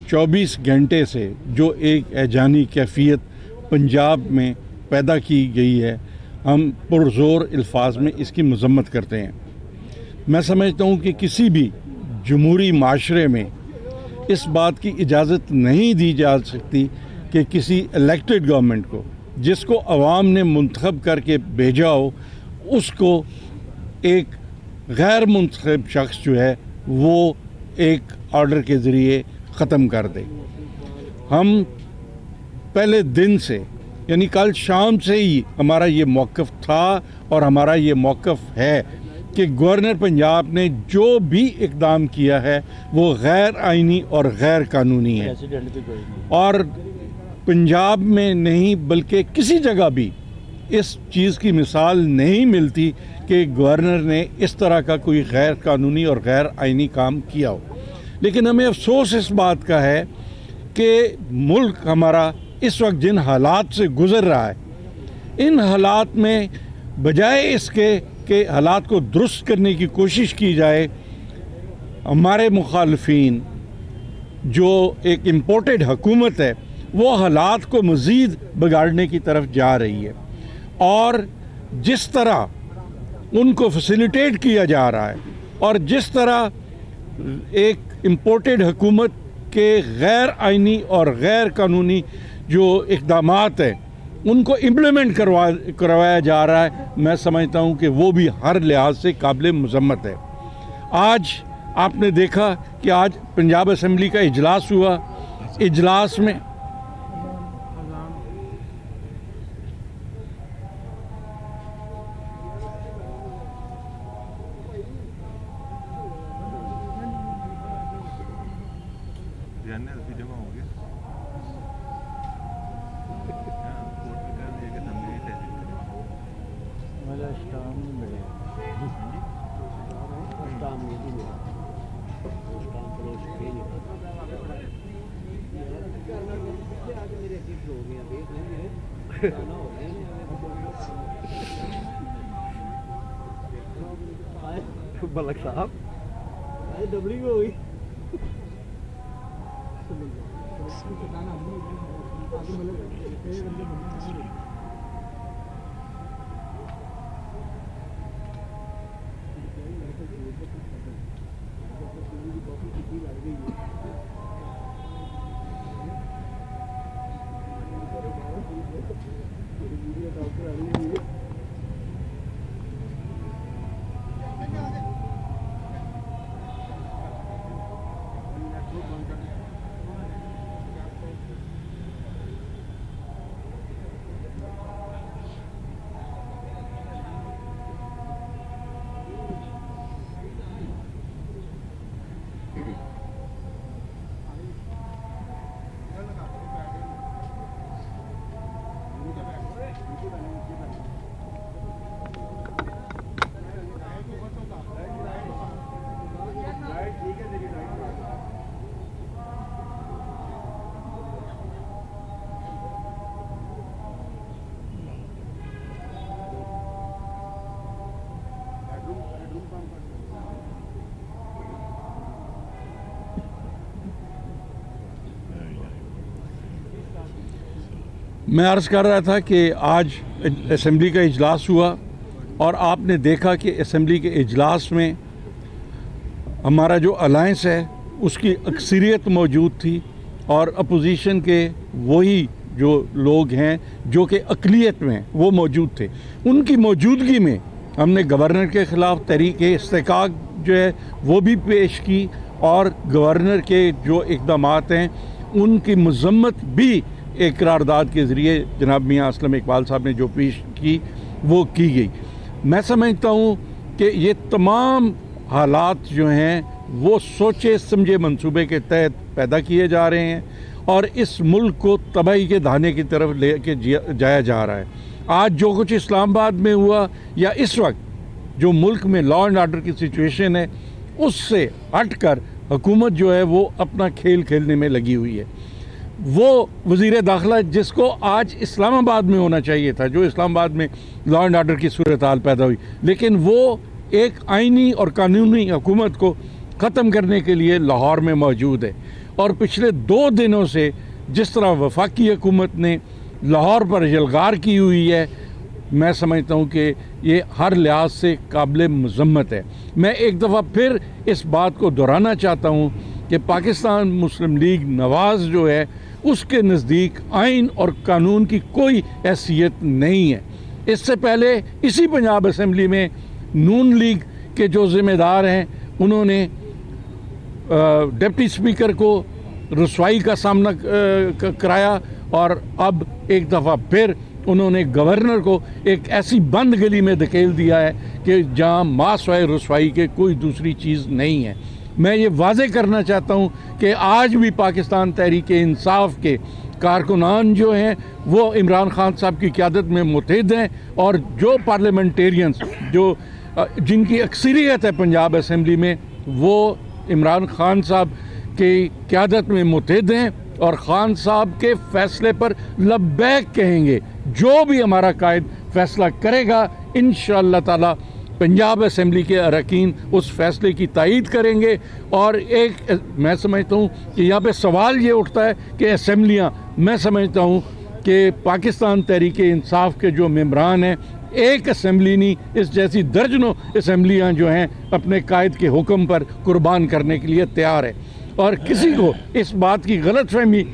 24 घंटे से जो एक ऐजानी कैफियत पंजाब में पैदा की गई है, हम पुरज़ोर अल्फाज में इसकी मज़म्मत करते हैं। मैं समझता हूँ कि किसी भी जमहूरी माशरे में इस बात की इजाज़त नहीं दी जा सकती कि किसी इलेक्टेड गवर्नमेंट को, जिसको अवाम ने मुंतखब करके भेजा हो, उसको एक गैर मुंतखब शख्स जो है वो एक ऑर्डर के ज़रिए ख़त्म कर दे। हम पहले दिन से, यानी कल शाम से ही हमारा ये मौक़िफ़ था और हमारा ये मौक़िफ़ है कि गवर्नर पंजाब ने जो भी इक़दाम किया है वो गैर आइनी और गैर कानूनी है, और पंजाब में नहीं बल्कि किसी जगह भी इस चीज़ की मिसाल नहीं मिलती कि गवर्नर ने इस तरह का कोई गैर कानूनी और गैर आइनी काम किया हो। लेकिन हमें अफसोस इस बात का है कि मुल्क हमारा इस वक्त जिन हालात से गुज़र रहा है, इन हालात में बजाय इसके कि हालात को दुरुस्त करने की कोशिश की जाए, हमारे मुखालफीन जो एक इम्पोर्टेड हुकूमत है वो हालात को मज़ीद बिगाड़ने की तरफ जा रही है, और जिस तरह उनको फैसिलिटेट किया जा रहा है और जिस तरह एक इम्पोर्टेड हुकूमत के गैर आइनी और गैर कानूनी जो इक़दामात हैं उनको इम्प्लीमेंट करवाया जा रहा है, मैं समझता हूँ कि वो भी हर लिहाज से काबिल मज़म्मत है। आज आपने देखा कि आज पंजाब असम्बली का इजलास हुआ। इजलास में बलक साहब डबली हो गई। मैं अर्ज़ कर रहा था कि आज असम्बली का इजलास हुआ और आपने देखा कि असम्बली के इजलास में हमारा जो अलायंस है उसकी अक्सरियत मौजूद थी, और अपोजिशन के वही जो लोग हैं जो कि अक़लियत में वो मौजूद थे। उनकी मौजूदगी में हमने गवर्नर के ख़िलाफ़ तहरीक इस्तेकाक जो है वो भी पेश की, और गवर्नर के जो इक़दामात हैं उनकी मज़म्मत भी एक करारदाद के ज़रिए जनाब मियाँ असलम इकबाल साहब ने जो पेश की वो की गई। मैं समझता हूँ कि ये तमाम हालात जो हैं वो सोचे समझे मंसूबे के तहत पैदा किए जा रहे हैं, और इस मुल्क को तबाही के दाने की तरफ ले के जाया जा रहा है। आज जो कुछ इस्लामाबाद में हुआ या इस वक्त जो मुल्क में लॉ एंड आर्डर की सिचुएशन है, उससे हट कर हुकूमत जो है वो अपना खेल खेलने में लगी हुई है। वो वज़ीर दाखिला जिसको आज इस्लामाबाद में होना चाहिए था, जो इस्लामाबाद में लॉ एंड आर्डर की सूरत हाल पैदा हुई, लेकिन वो एक आइनी और कानूनी हुकूमत को ख़त्म करने के लिए लाहौर में मौजूद है। और पिछले 2 दिनों से जिस तरह वफाकी हुकूमत ने लाहौर पर यलगार की हुई है, मैं समझता हूँ कि ये हर लिहाज से काबिल मज़म्मत है। मैं एक दफ़ा फिर इस बात को दोहराना चाहता हूँ कि पाकिस्तान मुस्लिम लीग नवाज़ जो है उसके नज़दीक आइन और कानून की कोई हैसियत नहीं है। इससे पहले इसी पंजाब असम्बली में नून लीग के जो ज़िम्मेदार हैं उन्होंने डिप्टी स्पीकर को रुसवाई का सामना कराया और अब एक दफ़ा फिर उन्होंने गवर्नर को एक ऐसी बंद गली में धकेल दिया है कि जहां मासवाए रुसवाई के कोई दूसरी चीज़ नहीं है। मैं ये वाज़े करना चाहता हूं कि आज भी पाकिस्तान तहरीक इंसाफ के कारकुनान जो हैं वो इमरान खान साहब की क़यादत में मुत्तहिद हैं और जो पार्लियामेंटेरियंस जो जिनकी अक्सरियत है पंजाब असम्बली में वो इमरान खान साहब की क़यादत में मुत्तहिद हैं और खान साहब के फैसले पर लब्बैक कहेंगे। जो भी हमारा कायद फैसला करेगा इंशाअल्लाह ताला पंजाब असम्बली के अरकान उस फैसले की तायीद करेंगे। और एक मैं समझता हूँ कि यहाँ पे सवाल ये उठता है कि असम्बलियाँ, मैं समझता हूँ कि पाकिस्तान तहरीक इंसाफ के जो मेंबरान हैं, एक असम्बली नहीं इस जैसी दर्जनों असम्बलियाँ जो हैं अपने कायद के हुक्म पर कुर्बान करने के लिए तैयार है। और किसी को इस बात की गलतफहमी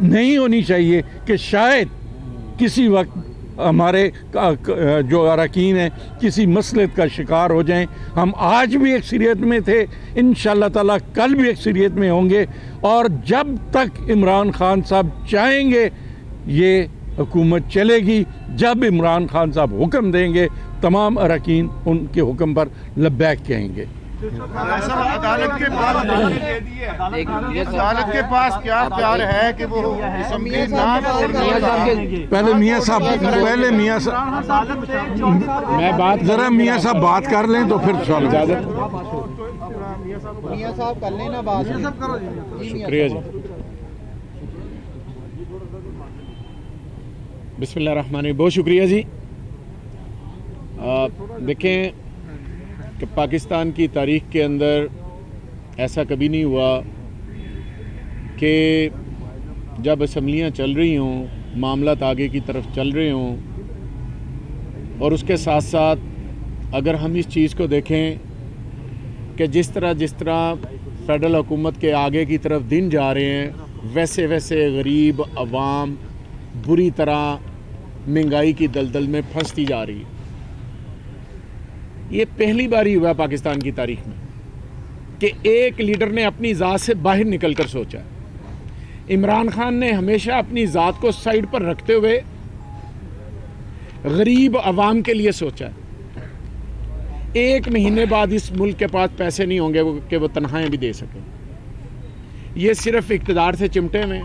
नहीं होनी चाहिए कि शायद किसी वक्त हमारे जो अरकान हैं किसी मसलत का शिकार हो जाएं। हम आज भी अक्सरियत में थे, इंशाअल्लाह ताला कल भी अक्सरियत में होंगे और जब तक इमरान खान साहब चाहेंगे ये हुकूमत चलेगी। जब इमरान खान साहब हुक्म देंगे तमाम अरकान उनके हुक्म पर लब्बैक कहेंगे। अदालत के पास क्या प्यार है कि वो असेंबली ना पहले मियाँ साहब मैं बात जरा मियाँ साहब बात कर लें तो फिर इजाजत मियाँ साहब कर लेना बात। शुक्रिया जी। बिस्मिल्लाहिर्रहमानिर्रहीम, बहुत शुक्रिया जी। देखें कि पाकिस्तान की तारीख़ के अंदर ऐसा कभी नहीं हुआ कि जब असम्बलियाँ चल रही हों, मामलात आगे की तरफ चल रहे हों और उसके साथ साथ अगर हम इस चीज़ को देखें कि जिस तरह फेडरल हुकूमत के आगे की तरफ दिन जा रहे हैं वैसे वैसे गरीब अवाम बुरी तरह महंगाई की दलदल में फंसती जा रही है। ये पहली बार ही हुआ पाकिस्तान की तारीख में कि एक लीडर ने अपनी ज़ात से बाहर निकलकर सोचा। इमरान खान ने हमेशा अपनी ज़ात को साइड पर रखते हुए गरीब अवाम के लिए सोचा। 1 महीने बाद इस मुल्क के पास पैसे नहीं होंगे कि वो तनख्वाहें भी दे सकें। ये सिर्फ इक़्तिदार से चिमटे में,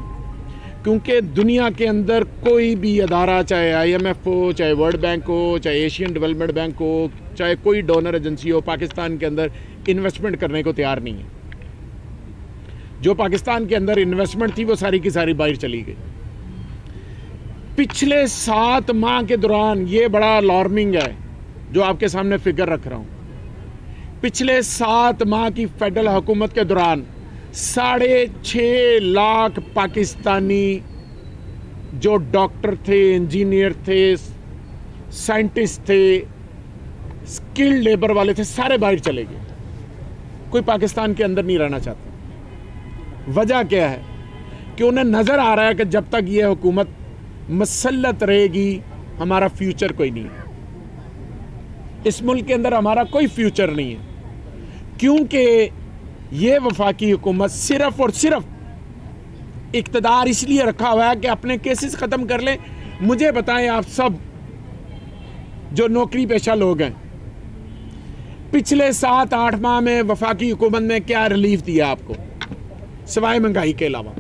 क्योंकि दुनिया के अंदर कोई भी अदारा, चाहे IMF हो, चाहे वर्ल्ड बैंक हो, चाहे एशियन डेवलपमेंट बैंक हो, चाहे कोई डोनर एजेंसी हो, पाकिस्तान के अंदर इन्वेस्टमेंट करने को तैयार नहीं है। जो पाकिस्तान के अंदर इन्वेस्टमेंट थी वो सारी की सारी बाहर चली गई। पिछले 7 माह के दौरान, ये बड़ा अलार्मिंग है जो आपके सामने फिगर रख रहा हूं, पिछले 7 माह की फेडरल हुकूमत के दौरान 6.5 लाख पाकिस्तानी जो डॉक्टर थे, इंजीनियर थे, साइंटिस्ट थे, स्किल्ड लेबर वाले थे, सारे बाहर चले गए। कोई पाकिस्तान के अंदर नहीं रहना चाहता। वजह क्या है कि उन्हें नज़र आ रहा है कि जब तक ये हुकूमत मसल्लत रहेगी हमारा फ्यूचर कोई नहीं है। इस मुल्क के अंदर हमारा कोई फ्यूचर नहीं है, क्योंकि ये वफाकी हुकूमत सिर्फ और सिर्फ इक़्तिदार इसलिए रखा हुआ है कि अपने केसेस ख़त्म कर लें। मुझे बताएं आप सब जो नौकरी पेशा लोग हैं, पिछले 7-8 माह में वफाकी हुकूमत ने क्या रिलीफ दिया आपको सिवाय महंगाई के अलावा?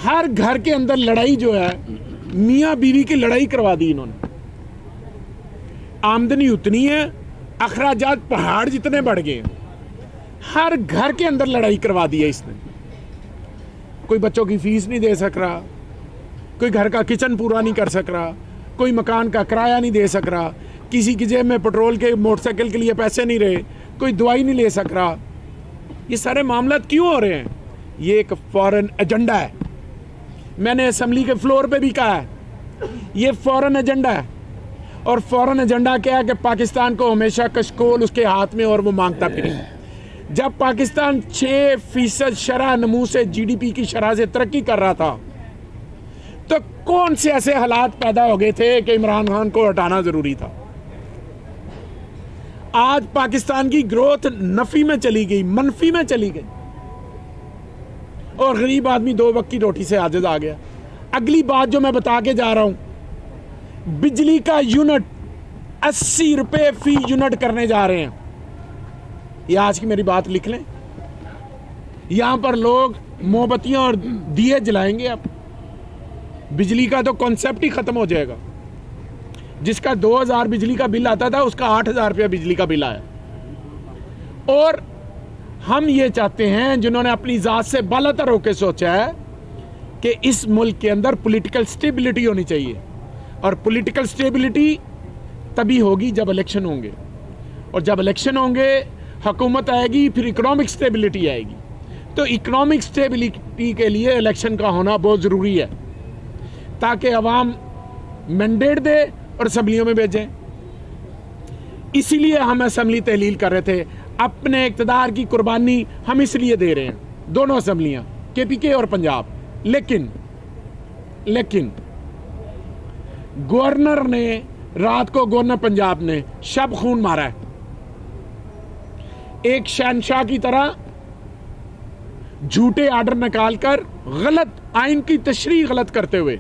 हर घर के अंदर लड़ाई जो है, मियाँ बीवी की लड़ाई करवा दी इन्होंने। आमदनी उतनी है, अखराजात पहाड़ जितने बढ़ गए हैं। हर घर के अंदर लड़ाई करवा दी है इसने। कोई बच्चों की फीस नहीं दे सक रहा, कोई घर का किचन पूरा नहीं कर सक रहा, कोई मकान का किराया नहीं दे सक रहा, किसी की जेब में पेट्रोल के मोटरसाइकिल के लिए पैसे नहीं रहे, कोई दवाई नहीं ले सक रहा। ये सारे मामला क्यों हो रहे हैं? ये एक फॉरेन एजेंडा है। मैंने असेंबली के फ्लोर पे भी कहा है, ये फॉरेन एजेंडा है। और फॉरेन एजेंडा क्या है कि पाकिस्तान को हमेशा कशकोल उसके हाथ में और वो मांगता फिरे। जब पाकिस्तान 6% शरह नमू से जीडीपी की शरह से तरक्की कर रहा था, तो कौन से ऐसे हालात पैदा हो गए थे कि इमरान खान को हटाना जरूरी था। आज पाकिस्तान की ग्रोथ नफी में चली गई, मनफी में चली गई, और गरीब आदमी 2 वक्त की रोटी से आजिज आ गया। अगली बात जो मैं बता के जा रहा हूं, बिजली का यूनिट 80 रुपए फी यूनिट करने जा रहे हैं। ये आज की मेरी बात लिख लें। यहां पर लोग मोमबत्तियां और दिए जलाएंगे। अब बिजली का तो कॉन्सेप्ट ही खत्म हो जाएगा। जिसका 2000 बिजली का बिल आता था, उसका 8000 रुपया बिजली का बिल आया। और हम ये चाहते हैं, जिन्होंने अपनी जात से बालातर होकर सोचा है कि इस मुल्क के अंदर पॉलिटिकल स्टेबिलिटी होनी चाहिए, और पॉलिटिकल स्टेबिलिटी तभी होगी जब इलेक्शन होंगे, और जब इलेक्शन होंगे हुकूमत आएगी, फिर इकोनॉमिक स्टेबिलिटी आएगी। तो इकोनॉमिक स्टेबिलिटी के लिए इलेक्शन का होना बहुत ज़रूरी है, ताकि अवाम मैंडेट दे और असम्बलियों में भेजें। इसीलिए हम असम्बली तहलील कर रहे थे। अपने इक़्तिदार की कुर्बानी हम इसलिए दे रहे हैं, दोनों असम्बलियां, केपीके और पंजाब। लेकिन गवर्नर ने रात को, गवर्नर पंजाब ने शब खून मारा है, एक शहनशाह की तरह झूठे आर्डर निकालकर गलत आइन की तशरीह गलत करते हुए,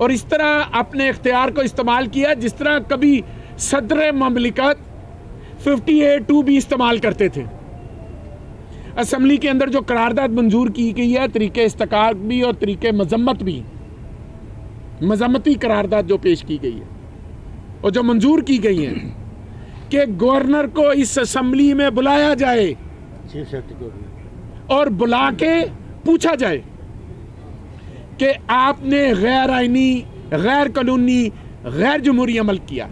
और इस तरह अपने इख्तियार को इस्तेमाल किया जिस तरह कभी सदर ममलिकत 58(2) भी इस्तेमाल करते थे। असम्बली के अंदर जो करारदाद मंजूर की गई है, तरीके इस्तकाक भी और तरीके मजम्मत भी, मजम्मती करारदाद जो पेश की गई है और जो मंजूर की गई है कि गवर्नर को इस असम्बली में बुलाया जाए और बुला के पूछा जाए कि आपने गैर आईनी, गैर कानूनी, गैर जमहूरी अमल किया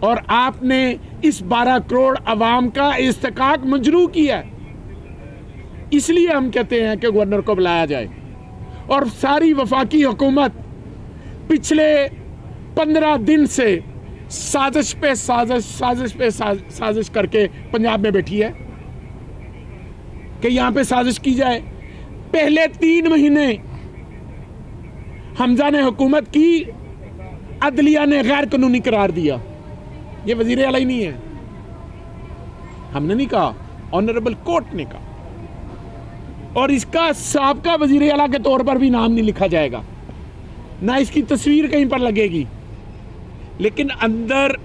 और आपने इस 12 करोड़ अवाम का इस्तकाक मजरू किया। इसलिए हम कहते हैं कि गवर्नर को बुलाया जाए। और सारी वफाकी हुकूमत पिछले 15 दिन से साजिश पे साजिश करके पंजाब में बैठी है कि यहां पे साजिश की जाए। पहले 3 महीने हमजा ने हुकूमत की, अदलिया ने गैर कानूनी करार दिया। ये वजीर आला ही नहीं है, हमने नहीं कहा, ऑनरेबल कोर्ट ने कहा। और इसका साबका वजीर आला के तौर पर भी नाम नहीं लिखा जाएगा, ना इसकी तस्वीर कहीं पर लगेगी। लेकिन अंदर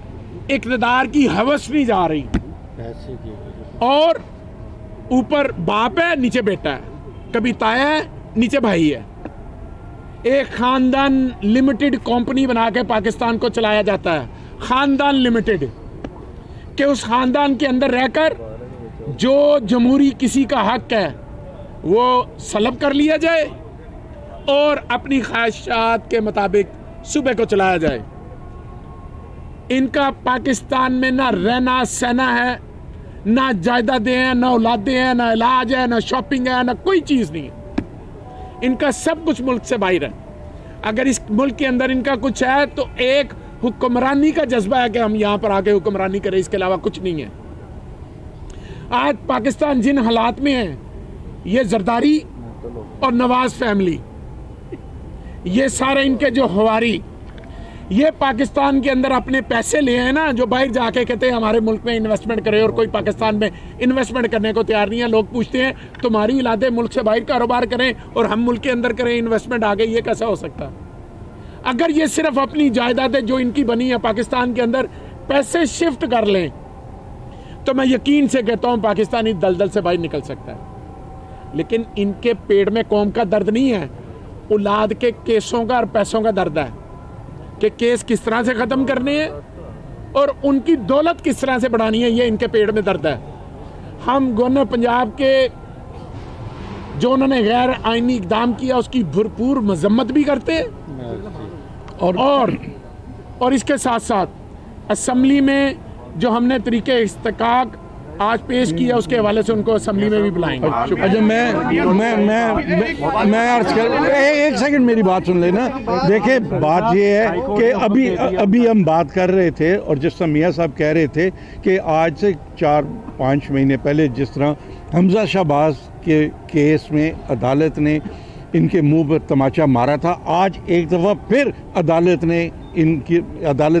इक़्तिदार की हवस नहीं जा रही, और ऊपर बाप है, नीचे बेटा है, कभी ताया है, नीचे भाई है। एक खानदान लिमिटेड कंपनी बना के पाकिस्तान को चलाया जाता है, खानदान लिमिटेड, कि उस खानदान के अंदर रहकर जो जमहूरी किसी का हक है वो सलब कर लिया जाए और अपनी ख्वाहिशात के मुताबिक सूबे को चलाया जाए। इनका पाकिस्तान में ना रहना सहना है, ना जायदादें हैं, ना औलादें हैं, ना इलाज है, ना शॉपिंग है, ना कोई चीज़ नहीं है। इनका सब कुछ मुल्क से बाहर है। अगर इस मुल्क के अंदर इनका कुछ है तो एक हुक्मरानी का जज्बा है कि हम यहाँ पर आके हुक्मरानी करें, इसके अलावा कुछ नहीं है। आज पाकिस्तान जिन हालात में है, ये जरदारी और नवाज फैमिली, ये सारे इनके जो हवारी, ये पाकिस्तान के अंदर अपने पैसे ले हैं ना, जो बाहर जाके कहते हैं हमारे मुल्क में इन्वेस्टमेंट करें, और कोई पाकिस्तान में इन्वेस्टमेंट करने को तैयार नहीं है। लोग पूछते हैं तुम्हारी इलादे मुल्क से बाहर कारोबार करें और हम मुल्क के अंदर करें इन्वेस्टमेंट, आगे ये कैसा हो सकता है? अगर ये सिर्फ अपनी जायदादें जो इनकी बनी है पाकिस्तान के अंदर पैसे शिफ्ट कर लें, तो मैं यकीन से कहता हूँ पाकिस्तानी दलदल से बाहर निकल सकता है। लेकिन इनके पेट में कौम का दर्द नहीं है, औलाद के केसों का और पैसों का दर्द है कि केस किस तरह से ख़त्म करने हैं और उनकी दौलत किस तरह से बढ़ानी है, ये इनके पेट में दर्द है। हम गवर्नर पंजाब के जो उन्होंने गैर आईनी इक़दाम किया उसकी भरपूर मजम्मत भी करते हैं, और इसके साथ साथ असम्बली में जो हमने तरीके इस्तकाक आज पेश किया, उसके हवाले से उनको असेंबली में भी बुलाएंगे। अच्छा, मैं अर्ज कर, एक सेकंड मेरी बात सुन लेना। देखिए, बात ये है कि अभी हम बात कर रहे थे और जिस तरह मियाँ साहब कह रहे थे कि आज से 4-5 महीने पहले जिस तरह हमजा शहबाज के केस में अदालत ने इनके मुंह पर तमाचा मारा था, आज एक दफ़ा फिर अदालत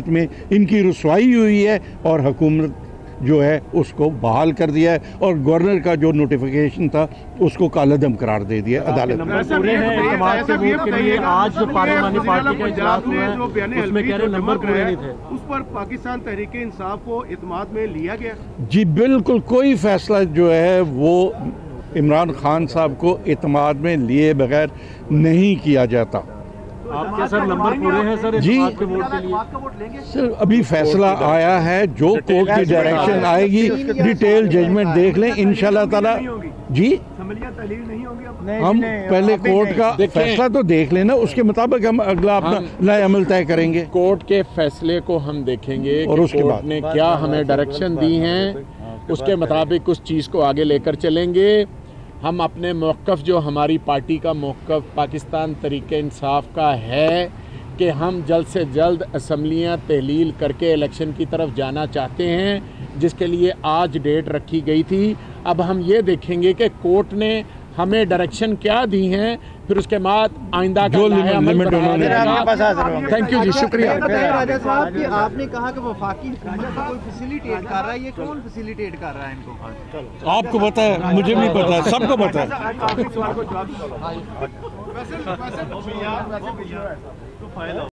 में इनकी रुसवाई हुई है और हुकूमत जो है उसको बहाल कर दिया है और गवर्नर का जो नोटिफिकेशन था उसको कालअदम करार दे दिया अदालत ने। पूरे हैं इत्तेमाद के वोट के लिए। आज जो पार्लियामानी पार्टी का इजलास हुआ है उसमें कह रहे नंबर पूरे नहीं थे, उस पर पाकिस्तान तहरीक इंसाफ को इत्तेमाद में लिया गया। जी बिल्कुल, कोई फैसला जो है वो इमरान खान साहब को इत्तेमाद में लिए बगैर नहीं किया जाता। आपके सर नंबर पूरे हैं सर जी के वोट के लिए? सर अभी फैसला आया है, जो कोर्ट की डायरेक्शन आएगी, डिटेल जजमेंट देख लें इंशाल्लाह ताला। जी हम पहले कोर्ट का फैसला तो देख लेना, उसके मुताबिक हम अगला अपना नया अमल तय करेंगे। कोर्ट के फैसले को हम देखेंगे और कि उसके कोर्ट बाद ने क्या हमें डायरेक्शन दी हैं, उसके मुताबिक उस चीज़ को आगे लेकर चलेंगे। हम अपने मौक़िफ़, जो हमारी पार्टी का मौक़िफ़ पाकिस्तान तहरीक इंसाफ का है कि हम जल्द से जल्द असम्बलियाँ तहलील करके इलेक्शन की तरफ जाना चाहते हैं, जिसके लिए आज डेट रखी गई थी। अब हम ये देखेंगे कि कोर्ट ने हमें डायरेक्शन क्या दी हैं, फिर उसके बाद आइंदा का लिमिट थैंक यू जी, शुक्रिया। राजा साहब कि आपने कहा कि वफाकी हुकूमत को कोई फैसिलिटेट कर रहा है, ये कौन फैसिलिटेट कर रहा है इनको? आपको पता है, मुझे भी पता है, सबको पता है।